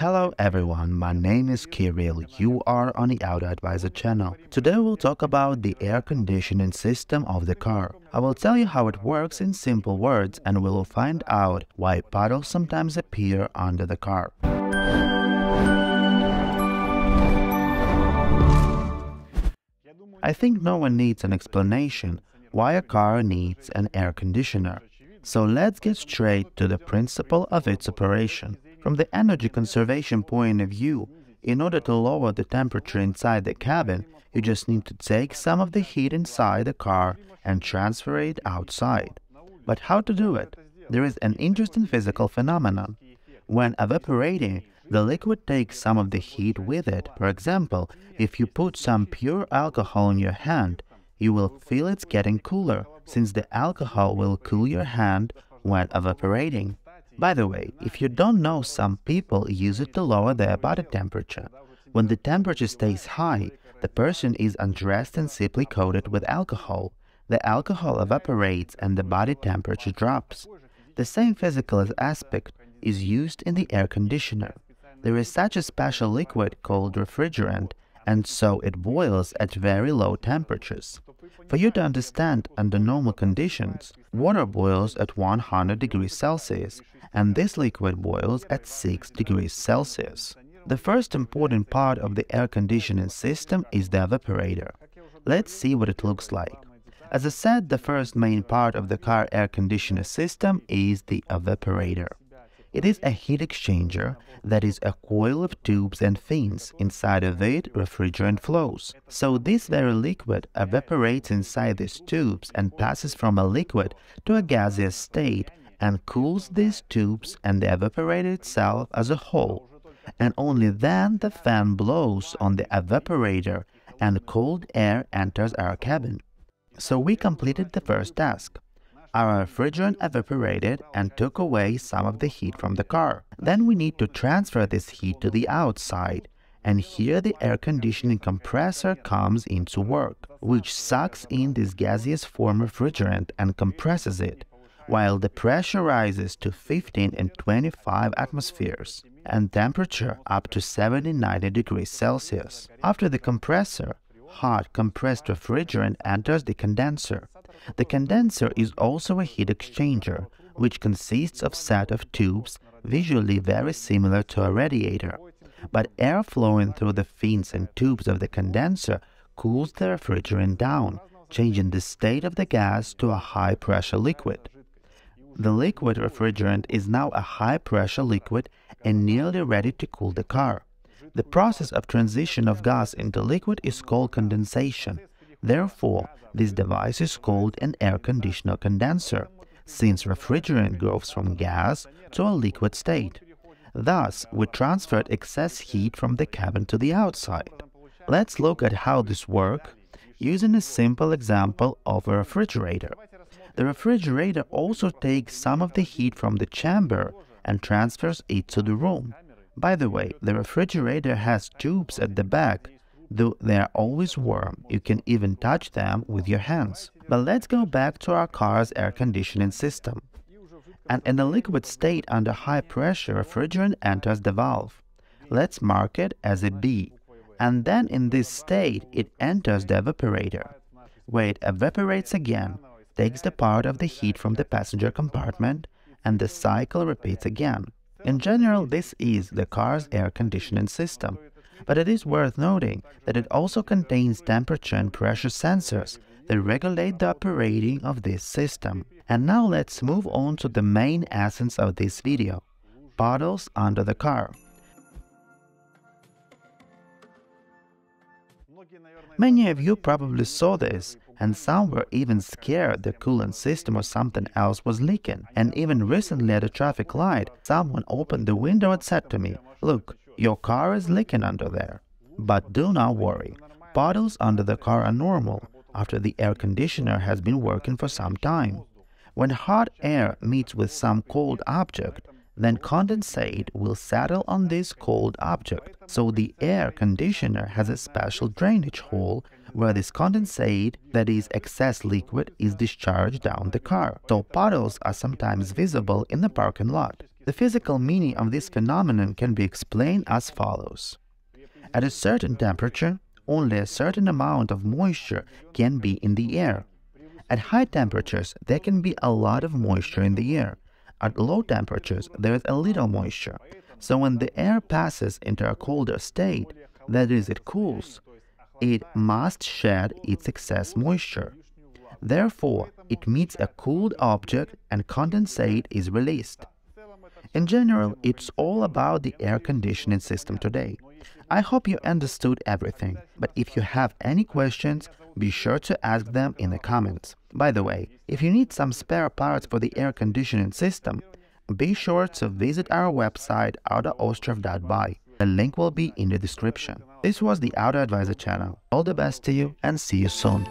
Hello everyone, my name is Kirill. You are on the AutoAdviser channel. Today we'll talk about the air conditioning system of the car. I will tell you how it works in simple words and we will find out why puddles sometimes appear under the car. I think no one needs an explanation why a car needs an air conditioner. So let's get straight to the principle of its operation. From the energy conservation point of view, in order to lower the temperature inside the cabin, you just need to take some of the heat inside the car and transfer it outside. But how to do it? There is an interesting physical phenomenon. When evaporating, the liquid takes some of the heat with it. For example, if you put some pure alcohol in your hand, you will feel it's getting cooler, since the alcohol will cool your hand when evaporating. By the way, if you don't know, some people use it to lower their body temperature. When the temperature stays high, the person is undressed and simply coated with alcohol. The alcohol evaporates and the body temperature drops. The same physical aspect is used in the air conditioner. There is such a special liquid called refrigerant, and so it boils at very low temperatures. For you to understand, under normal conditions, water boils at 100 degrees Celsius, and this liquid boils at 6 degrees Celsius. The first important part of the air conditioning system is the evaporator. Let's see what it looks like. As I said, the first main part of the car air conditioner system is the evaporator. It is a heat exchanger that is a coil of tubes and fins. Inside of it, refrigerant flows. So this very liquid evaporates inside these tubes and passes from a liquid to a gaseous state and cools these tubes and the evaporator itself as a whole. And only then the fan blows on the evaporator and cold air enters our cabin. So we completed the first task. Our refrigerant evaporated and took away some of the heat from the car. Then we need to transfer this heat to the outside, and here the air conditioning compressor comes into work, which sucks in this gaseous form refrigerant and compresses it, while the pressure rises to 15 and 25 atmospheres, and temperature up to 70-90 degrees Celsius. After the compressor, hot compressed refrigerant enters the condenser. The condenser is also a heat exchanger, which consists of a set of tubes visually very similar to a radiator. But air flowing through the fins and tubes of the condenser cools the refrigerant down, changing the state of the gas to a high-pressure liquid. The liquid refrigerant is now a high-pressure liquid and nearly ready to cool the car. The process of transition of gas into liquid is called condensation. Therefore, this device is called an air conditioner condenser, since refrigerant goes from gas to a liquid state. Thus, we transferred excess heat from the cabin to the outside. Let's look at how this works using a simple example of a refrigerator. The refrigerator also takes some of the heat from the chamber and transfers it to the room. By the way, the refrigerator has tubes at the back. Though they are always warm, you can even touch them with your hands. But let's go back to our car's air conditioning system. And in a liquid state under high pressure, refrigerant enters the valve. Let's mark it as a B. And then in this state, it enters the evaporator, where it evaporates again, takes the part of the heat from the passenger compartment, and the cycle repeats again. In general, this is the car's air conditioning system. But it is worth noting that it also contains temperature and pressure sensors that regulate the operating of this system. And now let's move on to the main essence of this video: puddles under the car. Many of you probably saw this, and some were even scared the coolant system or something else was leaking. And even recently at a traffic light, someone opened the window and said to me, "Look, your car is leaking under there." But do not worry, puddles under the car are normal after the air conditioner has been working for some time. When hot air meets with some cold object, then condensate will settle on this cold object. So the air conditioner has a special drainage hole where this condensate, that is excess liquid, is discharged down the car. So puddles are sometimes visible in the parking lot. The physical meaning of this phenomenon can be explained as follows. At a certain temperature, only a certain amount of moisture can be in the air. At high temperatures, there can be a lot of moisture in the air. At low temperatures, there is a little moisture. So when the air passes into a colder state, that is, it cools, it must shed its excess moisture. Therefore, it meets a cooled object and condensate is released. In general, it's all about the air conditioning system today. I hope you understood everything, but if you have any questions, be sure to ask them in the comments. By the way, if you need some spare parts for the air conditioning system, be sure to visit our website AutoAdviser.by. The link will be in the description. This was the AutoAdviser channel. All the best to you and see you soon.